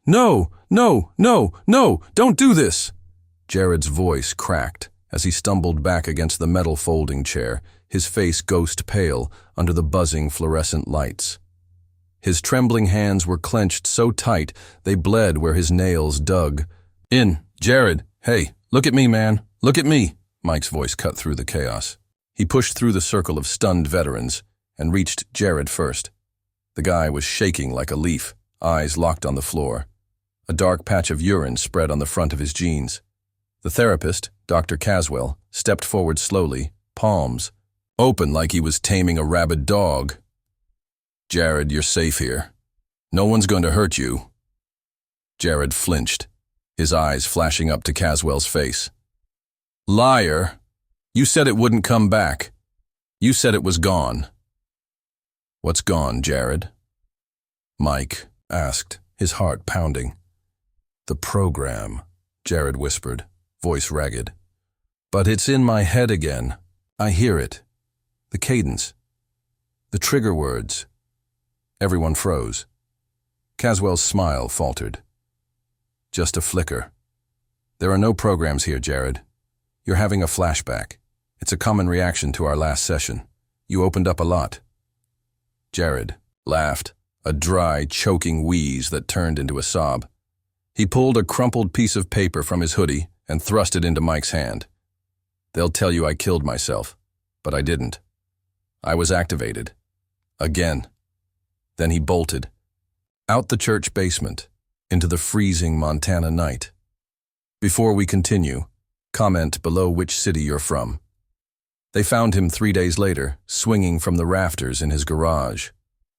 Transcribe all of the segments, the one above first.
No, no, no, no, don't do this! Jared's voice cracked as he stumbled back against the metal folding chair, his face ghost pale under the buzzing fluorescent lights. His trembling hands were clenched so tight they bled where his nails dug. Jared, hey, look at me, man, look at me, Mike's voice cut through the chaos. He pushed through the circle of stunned veterans and reached Jared first. The guy was shaking like a leaf, eyes locked on the floor. A dark patch of urine spread on the front of his jeans. The therapist, Dr. Caswell, stepped forward slowly, palms open like he was taming a rabid dog. Jared, you're safe here. No one's going to hurt you. Jared flinched, his eyes flashing up to Caswell's face. Liar! You said it wouldn't come back. You said it was gone. What's gone, Jared? Mike asked, his heart pounding. The program, Jared whispered, voice ragged. But it's in my head again. I hear it. The cadence. The trigger words. Everyone froze. Caswell's smile faltered. Just a flicker. There are no programs here, Jared. You're having a flashback. It's a common reaction to our last session. You opened up a lot. Jared laughed, a dry, choking wheeze that turned into a sob. He pulled a crumpled piece of paper from his hoodie and thrust it into Mike's hand. They'll tell you I killed myself, but I didn't. I was activated. Again. Then he bolted. Out the church basement, into the freezing Montana night. Before we continue, comment below which city you're from. They found him 3 days later, swinging from the rafters in his garage.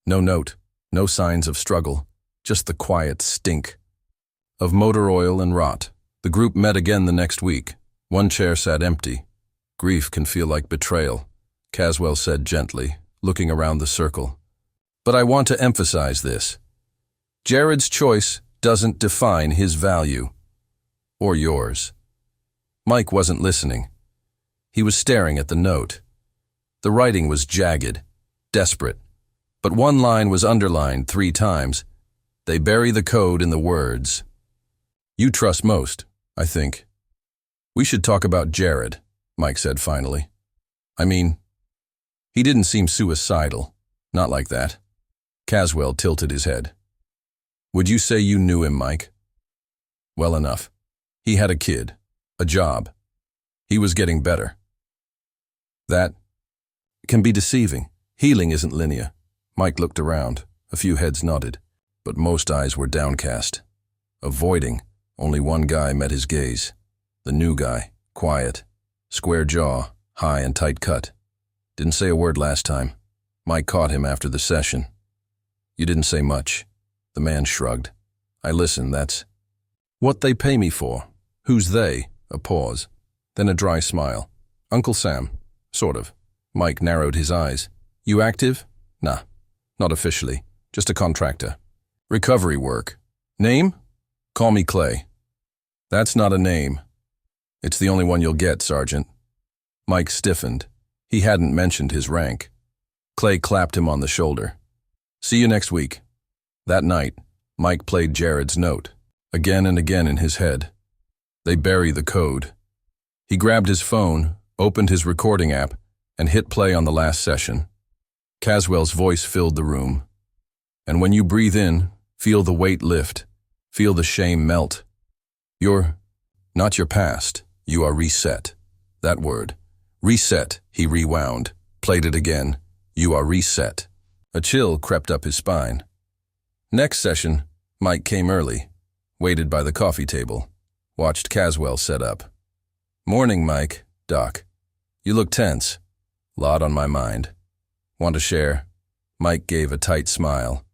No note, no signs of struggle, just the quiet stink of motor oil and rot. The group met again the next week. One chair sat empty. Grief can feel like betrayal, Caswell said gently, looking around the circle. But I want to emphasize this. Jared's choice doesn't define his value. Or yours. Mike wasn't listening. He was staring at the note. The writing was jagged, desperate, but one line was underlined 3 times. They bury the code in the words. You trust most, I think. We should talk about Jared, Mike said finally. I mean, he didn't seem suicidal. Not like that. Caswell tilted his head. Would you say you knew him, Mike? Well enough. He had a kid, a job. He was getting better. That can be deceiving. Healing isn't linear. Mike looked around. A few heads nodded, but most eyes were downcast. Avoiding, only one guy met his gaze. The new guy, quiet, square jaw, high and tight cut. Didn't say a word last time. Mike caught him after the session. You didn't say much. The man shrugged. I listened, that's what they pay me for. Who's they? A pause. Then a dry smile. Uncle Sam. Sort of. Mike narrowed his eyes. You active? Nah, not officially. Just a contractor. Recovery work. Name? Call me Clay. That's not a name. It's the only one you'll get, Sergeant. Mike stiffened. He hadn't mentioned his rank. Clay clapped him on the shoulder. See you next week. That night, Mike played Jared's note, again and again in his head. They bury the code. He grabbed his phone, opened his recording app, and hit play on the last session. Caswell's voice filled the room. And when you breathe in, feel the weight lift, feel the shame melt. You're not your past, you are reset. That word. Reset, he rewound, played it again. You are reset. A chill crept up his spine. Next session, Mike came early, waited by the coffee table, watched Caswell set up. Morning, Mike, Doc. You look tense. Lot on my mind. Want to share? Mike gave a tight smile.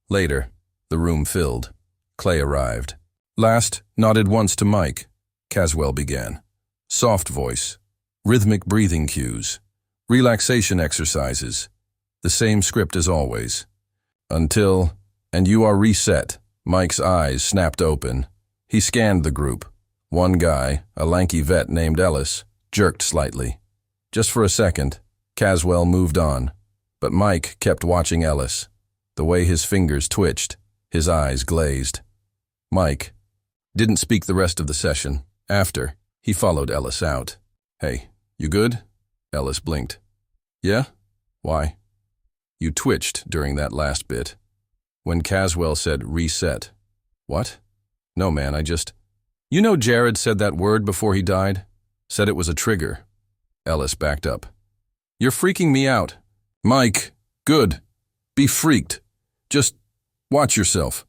Later, the room filled. Clay arrived. Last nodded once to Mike. Caswell began. Soft voice. Rhythmic breathing cues. Relaxation exercises. The same script as always. Until, and you are reset. Mike's eyes snapped open. He scanned the group. One guy, a lanky vet named Ellis, jerked slightly. Just for a second, Caswell moved on. But Mike kept watching Ellis. The way his fingers twitched, his eyes glazed. Mike didn't speak the rest of the session. After, he followed Ellis out. "Hey, you good?" Ellis blinked. "Yeah? Why?" "You twitched during that last bit. When Caswell said reset." "What?" "No, man, You know Jared said that word before he died? Said it was a trigger." Ellis backed up. "You're freaking me out." "Mike, good. Be freaked. Just watch yourself."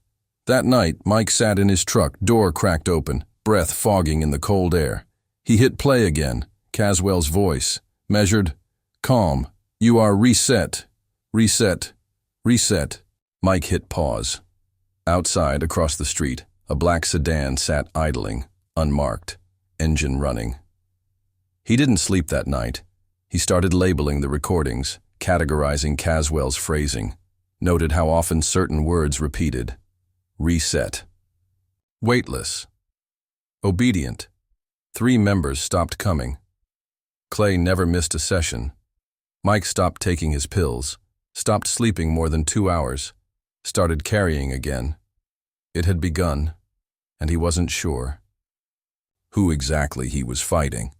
That night, Mike sat in his truck, door cracked open, breath fogging in the cold air. He hit play again, Caswell's voice, measured, calm. "You are reset. Reset. Reset." Mike hit pause. Outside, across the street, a black sedan sat idling, unmarked, engine running. He didn't sleep that night. He started labeling the recordings, categorizing Caswell's phrasing, noted how often certain words repeated. Reset. Weightless. Obedient. 3 members stopped coming. Clay never missed a session. Mike stopped taking his pills, stopped sleeping more than 2 hours, started carrying again. It had begun, and he wasn't sure who exactly he was fighting.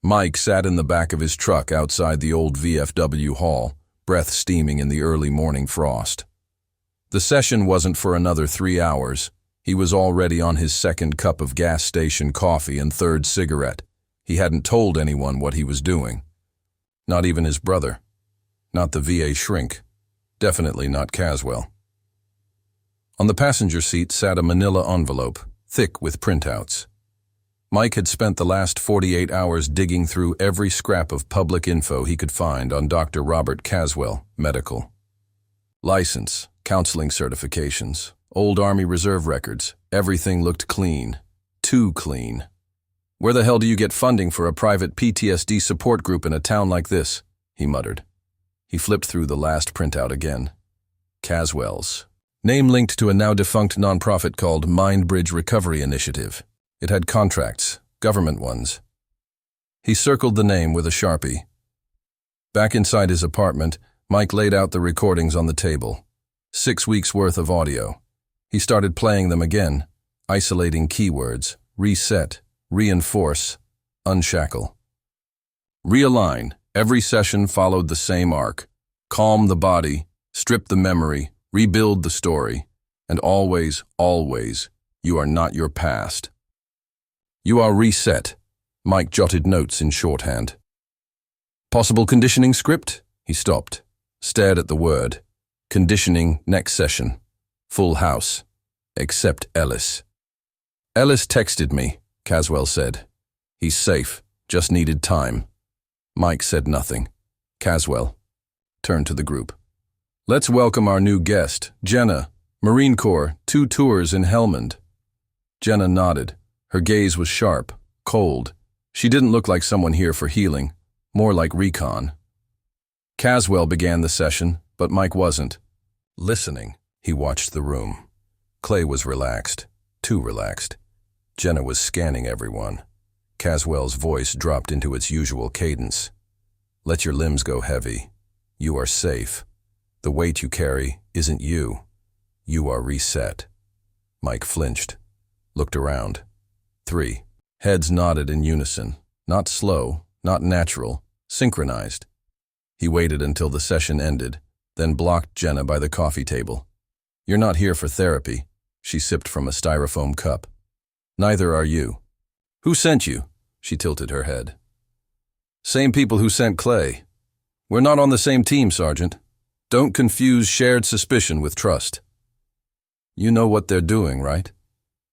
Mike sat in the back of his truck outside the old VFW hall, breath steaming in the early morning frost. The session wasn't for another 3 hours. He was already on his second cup of gas station coffee and third cigarette. He hadn't told anyone what he was doing. Not even his brother. Not the VA shrink. Definitely not Caswell. On the passenger seat sat a manila envelope, thick with printouts. Mike had spent the last 48 hours digging through every scrap of public info he could find on Dr. Robert Caswell, medical. License, counseling certifications, old Army Reserve records, everything looked clean. Too clean. "Where the hell do you get funding for a private PTSD support group in a town like this?" he muttered. He flipped through the last printout again. Caswell's. Name linked to a now-defunct nonprofit called Mindbridge Recovery Initiative. It had contracts, government ones. He circled the name with a Sharpie. Back inside his apartment, Mike laid out the recordings on the table. 6 weeks' worth of audio. He started playing them again, isolating keywords: reset, reinforce, unshackle. Realign. Every session followed the same arc. Calm the body, strip the memory, rebuild the story, and always, always, you are not your past. You are reset. Mike jotted notes in shorthand. Possible conditioning script? He stopped, stared at the word. Conditioning next session. Full house. Except Ellis. "Ellis texted me," Caswell said. "He's safe, just needed time." Mike said nothing. Caswell turned to the group. "Let's welcome our new guest, Jenna, Marine Corps, 2 tours in Helmand." Jenna nodded. Her gaze was sharp, cold. She didn't look like someone here for healing, more like recon. Caswell began the session, but Mike wasn't. Listening, he watched the room. Clay was relaxed, too relaxed. Jenna was scanning everyone. Caswell's voice dropped into its usual cadence. "Let your limbs go heavy. You are safe. The weight you carry isn't you. You are reset." Mike flinched, looked around. 3. Heads nodded in unison. Not slow, not natural, synchronized. He waited until the session ended, then blocked Jenna by the coffee table. "You're not here for therapy." She sipped from a styrofoam cup. "Neither are you." "Who sent you?" She tilted her head. "Same people who sent Clay. We're not on the same team, Sergeant. Don't confuse shared suspicion with trust." "You know what they're doing, right?"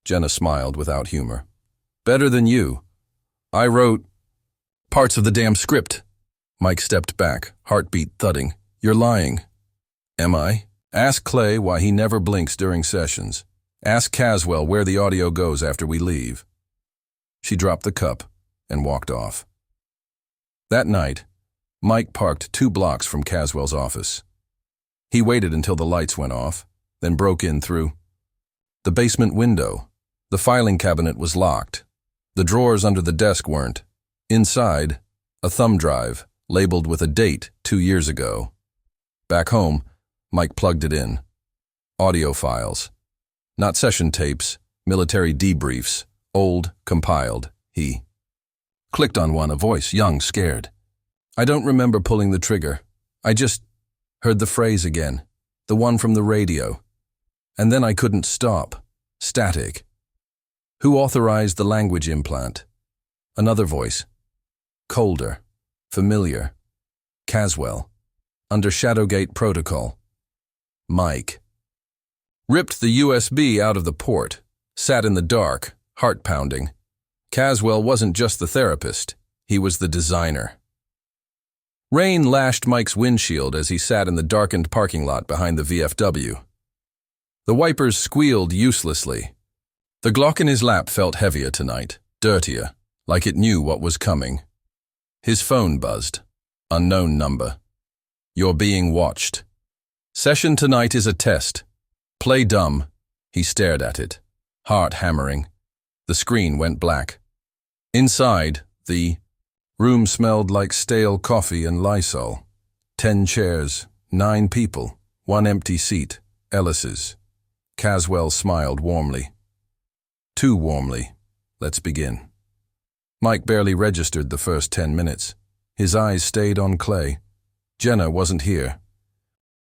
Jenna smiled without humor. "Better than you. I wrote parts of the damn script." Mike stepped back, heartbeat thudding. "You're lying." "Am I?" "Ask Clay why he never blinks during sessions. Ask Caswell where the audio goes after we leave." She dropped the cup and walked off. That night, Mike parked 2 blocks from Caswell's office. He waited until the lights went off, then broke in through the basement window. The filing cabinet was locked. The drawers under the desk weren't. Inside, a thumb drive, labeled with a date 2 years ago. Back home, Mike plugged it in. Audio files. Not session tapes, military debriefs, old, compiled. He clicked on one, a voice, young, scared. I don't remember pulling the trigger. I just heard the phrase again, the one from the radio. And then I couldn't stop. Static. Who authorized the language implant? Another voice. Colder. Familiar. Caswell. Under Shadowgate Protocol. Mike. Ripped the USB out of the port. Sat in the dark, heart pounding. Caswell wasn't just the therapist. He was the designer. Rain lashed Mike's windshield as he sat in the darkened parking lot behind the VFW. The wipers squealed uselessly. The Glock in his lap felt heavier tonight, dirtier, like it knew what was coming. His phone buzzed. Unknown number. You're being watched. Session tonight is a test. Play dumb. He stared at it, heart hammering. The screen went black. Inside, the room smelled like stale coffee and Lysol. 10 chairs, 9 people, 1 empty seat, Ellis's. Caswell smiled warmly. Too warmly. Let's begin. Mike barely registered the first 10 minutes. His eyes stayed on Clay. Jenna wasn't here.